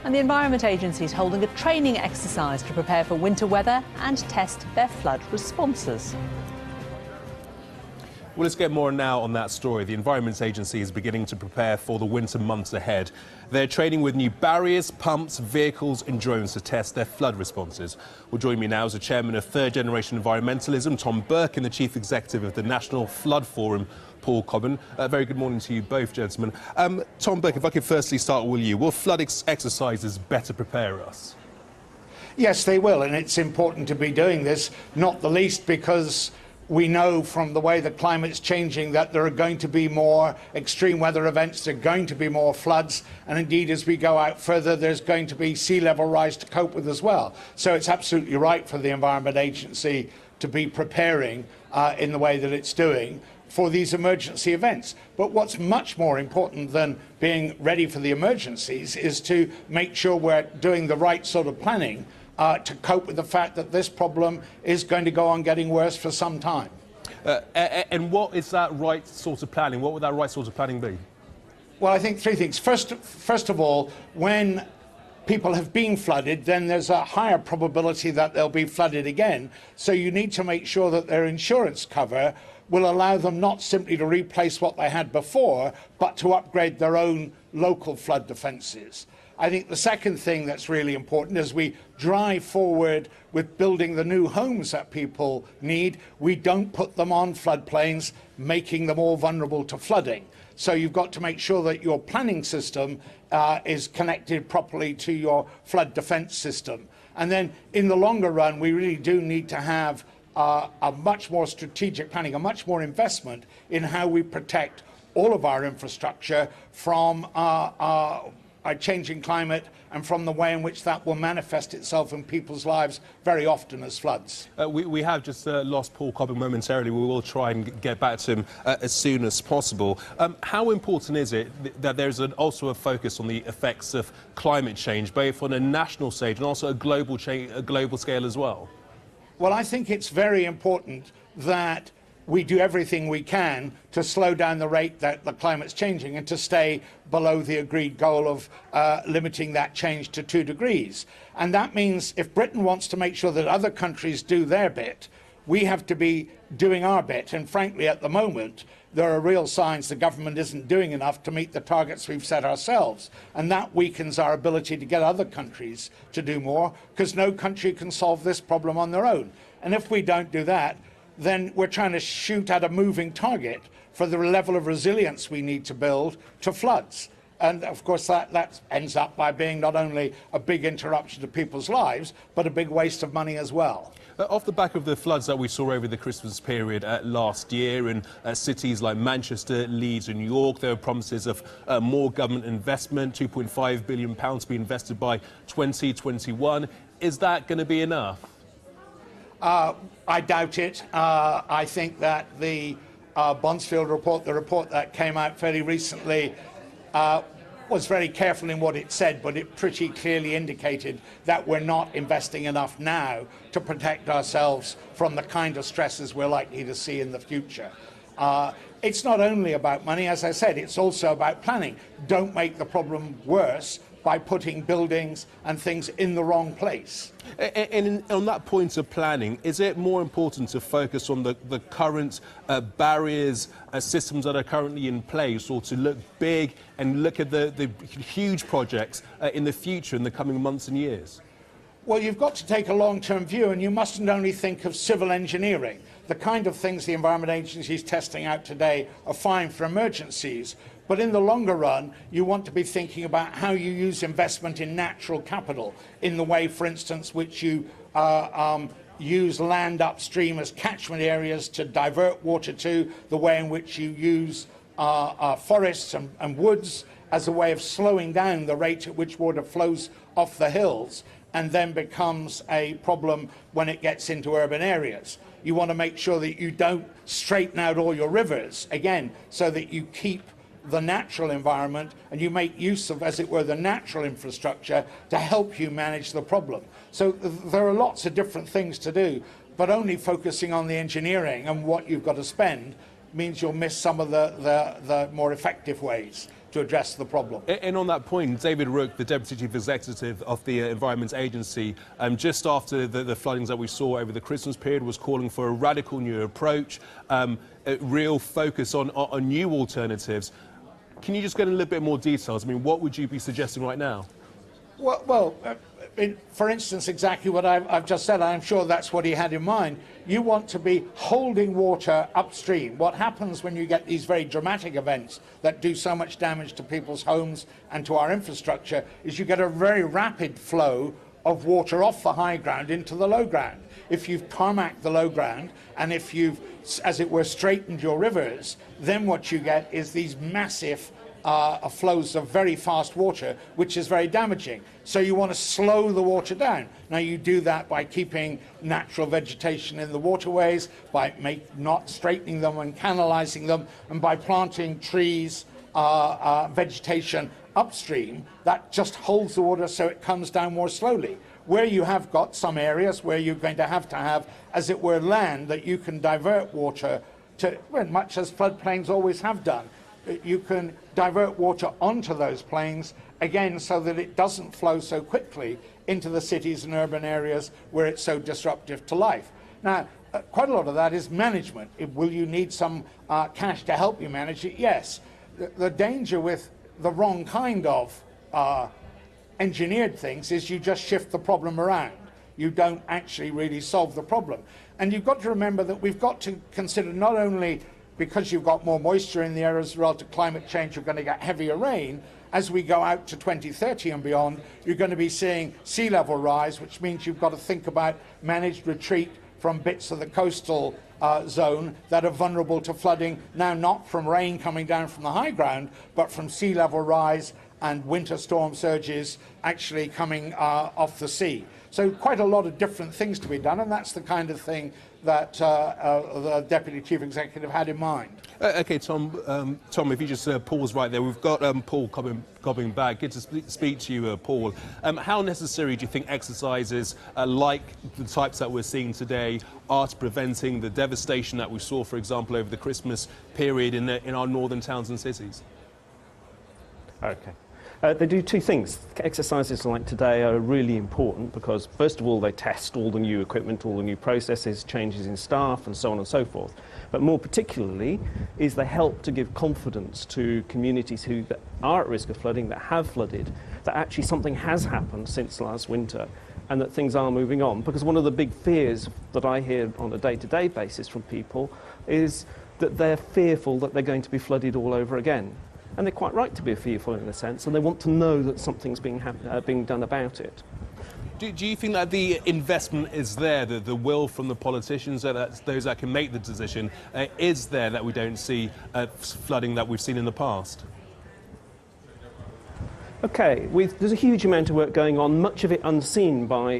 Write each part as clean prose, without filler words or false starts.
And the Environment Agency is holding a training exercise to prepare for winter weather and test their flood responses. Well, let's get more now on that story. The Environment Agency is beginning to prepare for the winter months ahead. They're training with new barriers, pumps, vehicles and drones to test their flood responses. Well, joining me now is the chairman of Third Generation Environmentalism, Tom Burke, and the chief executive of the National Flood Forum, Paul Cobban. Very good morning to you both, gentlemen. Tom Burke, if I could firstly start with you. Will flood exercises better prepare us? Yes, they will, and it's important to be doing this, not the least because we know from the way the climate's changing that there are going to be more extreme weather events, there are going to be more floods, and indeed as we go out further there's going to be sea level rise to cope with as well. So it's absolutely right for the Environment Agency to be preparing in the way that it's doing for these emergency events. But what's much more important than being ready for the emergencies is to make sure we're doing the right sort of planning to cope with the fact that this problem is going to go on getting worse for some time. And what is that right sort of planning? What would that right sort of planning be? Well, I think three things. First of all, when people have been flooded, then there's a higher probability that they'll be flooded again. So you need to make sure that their insurance cover will allow them not simply to replace what they had before, but to upgrade their own local flood defences. I think the second thing that's really important as we drive forward with building the new homes that people need, we don't put them on floodplains, making them all vulnerable to flooding. So you've got to make sure that your planning system is connected properly to your flood defence system. And then in the longer run, we really do need to have a much more strategic planning, a much more investment in how we protect all of our infrastructure from a changing climate and from the way in which that will manifest itself in people's lives very often as floods. We have just lost Paul Cobban momentarily. We will try and get back to him as soon as possible. How important is it that there's also a focus on the effects of climate change, both on a national stage and also a global scale as well? Well, I think it's very important that we do everything we can to slow down the rate that the climate's changing and to stay below the agreed goal of limiting that change to 2 degrees. And that means if Britain wants to make sure that other countries do their bit, we have to be doing our bit. And frankly, at the moment, there are real signs the government isn't doing enough to meet the targets we've set ourselves. And that weakens our ability to get other countries to do more, because no country can solve this problem on their own. And if we don't do that, then we're trying to shoot at a moving target for the level of resilience we need to build to floods. And of course that ends up by being not only a big interruption to people's lives, but a big waste of money as well. Off the back of the floods that we saw over the Christmas period last year in cities like Manchester, Leeds and New York, there were promises of more government investment, £2.5 billion to be invested by 2021. Is that going to be enough? I doubt it. I think that the Bonsfield report, the report that came out fairly recently, was very careful in what it said, but it pretty clearly indicated that we're not investing enough now to protect ourselves from the kind of stresses we're likely to see in the future. It's not only about money, as I said, it's also about planning. Don't make the problem worse by putting buildings and things in the wrong place. And on that point of planning, is it more important to focus on the current barriers, systems that are currently in place, or to look big and look at the huge projects in the future, in the coming months and years? Well, you've got to take a long-term view, and you mustn't only think of civil engineering. The kind of things the Environment Agency is testing out today are fine for emergencies, but in the longer run, you want to be thinking about how you use investment in natural capital, in the way, for instance, which you use land upstream as catchment areas to divert water to, the way in which you use forests and woods as a way of slowing down the rate at which water flows off the hills and then becomes a problem when it gets into urban areas. You want to make sure that you don't straighten out all your rivers, again, so that you keep the natural environment and you make use of, as it were, the natural infrastructure to help you manage the problem. So there are lots of different things to do, but only focusing on the engineering and what you've got to spend means you'll miss some of the more effective ways. to address the problem. And on that point, David Rook, the Deputy Chief Executive of the Environment Agency, just after the floodings that we saw over the Christmas period, was calling for a radical new approach, a real focus on new alternatives. Can you just get a little bit more details? I mean, what would you be suggesting right now? Well, for instance, exactly what I've just said, I'm sure that's what he had in mind. You want to be holding water upstream. What happens when you get these very dramatic events that do so much damage to people's homes and to our infrastructure is you get a very rapid flow of water off the high ground into the low ground. If you've tarmacked the low ground and if you've, as it were, straightened your rivers, then what you get is these massive flows of very fast water, which is very damaging. So you want to slow the water down. Now you do that by keeping natural vegetation in the waterways, by not straightening them and canalizing them, and by planting trees, vegetation upstream that just holds the water so it comes down more slowly. Where you have got some areas where you're going to have, as it were, land that you can divert water to, well, much as floodplains always have done. You can divert water onto those plains, again, so that it doesn't flow so quickly into the cities and urban areas where it's so disruptive to life. Now, quite a lot of that is management. Will you need some cash to help you manage it? Yes. The danger with the wrong kind of engineered things is you just shift the problem around. You don't actually really solve the problem. And you've got to remember that we've got to consider not only because you've got more moisture in the air as a result of climate change, you're going to get heavier rain. As we go out to 2030 and beyond, you're going to be seeing sea level rise, which means you've got to think about managed retreat from bits of the coastal zone that are vulnerable to flooding, now not from rain coming down from the high ground, but from sea level rise and winter storm surges actually coming off the sea. So quite a lot of different things to be done, and that's the kind of thing that the Deputy Chief Executive had in mind. OK, Tom, if you just pause right there. We've got Paul coming back. Good to speak to you, Paul. How necessary do you think exercises like the types that we're seeing today are to preventing the devastation that we saw, for example, over the Christmas period in our northern towns and cities? OK. They do two things. Exercises like today are really important because, first of all, they test all the new equipment, all the new processes, changes in staff, and so on and so forth. But more particularly is they help to give confidence to communities who are at risk of flooding, that have flooded, that actually something has happened since last winter and that things are moving on. Because one of the big fears that I hear on a day-to-day basis from people is that they're fearful that they're going to be flooded all over again. And they're quite right to be fearful in a sense, and they want to know that something's being done about it. Do you think that the investment is there, the will from the politicians, those that can make the decision, is there, that we don't see flooding that we've seen in the past? OK, there's a huge amount of work going on, much of it unseen by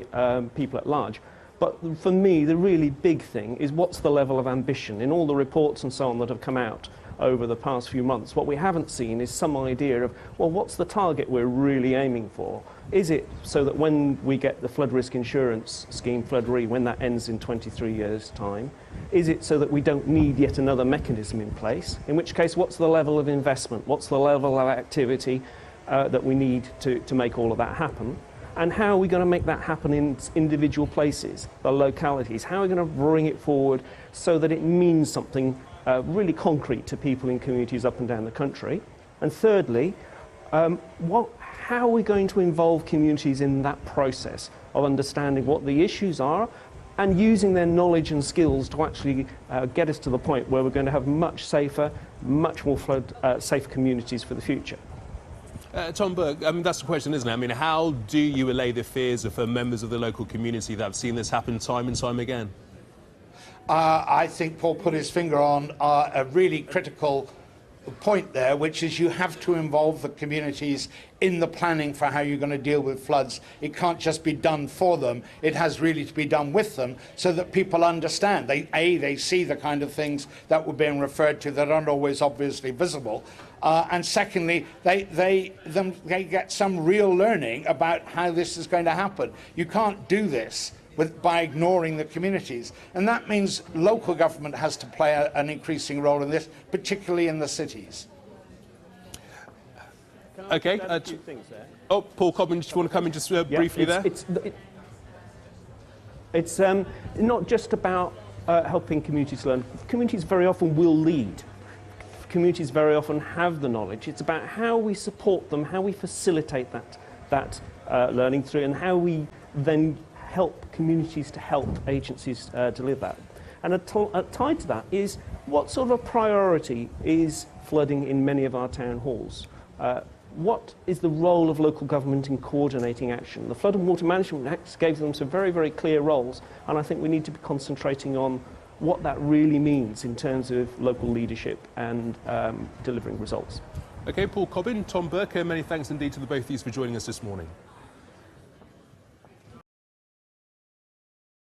people at large. But for me, the really big thing is what's the level of ambition. In all the reports and so on that have come out over the past few months, what we haven't seen is some idea of, well, what's the target we're really aiming for? Is it so that when we get the flood risk insurance scheme, Flood Re, when that ends in 23 years' time, is it so that we don't need yet another mechanism in place? In which case, what's the level of investment? What's the level of activity that we need to make all of that happen? And how are we going to make that happen in individual places, the localities? How are we going to bring it forward so that it means something really concrete to people in communities up and down the country? And thirdly, how are we going to involve communities in that process of understanding what the issues are and using their knowledge and skills to actually get us to the point where we're going to have much safer, much more safe communities for the future? Tom Burke, I mean, that's the question, isn't it? I mean, how do you allay the fears of members of the local community that have seen this happen time and time again? I think Paul put his finger on a really critical point there, which is you have to involve the communities in the planning for how you're going to deal with floods. It can't just be done for them. It has really to be done with them so that people understand. They see the kind of things that were being referred to that aren't always obviously visible. And secondly, they get some real learning about how this is going to happen. You can't do this by ignoring the communities. And that means local government has to play an increasing role in this, particularly in the cities. Okay. Add a few things there? Oh, Paul Cobbin, do you want to come in just briefly there? It's not just about helping communities learn. Communities very often will lead. Communities very often have the knowledge. It's about how we support them, how we facilitate that learning through, and how we then help communities to help agencies deliver that. And tied to that is what sort of a priority is flooding in many of our town halls? What is the role of local government in coordinating action? The Flood and Water Management Act gave them some very, very clear roles, and I think we need to be concentrating on what that really means in terms of local leadership and delivering results. Okay, Paul Cobbin, Tom Burke, many thanks indeed to the both of you for joining us this morning.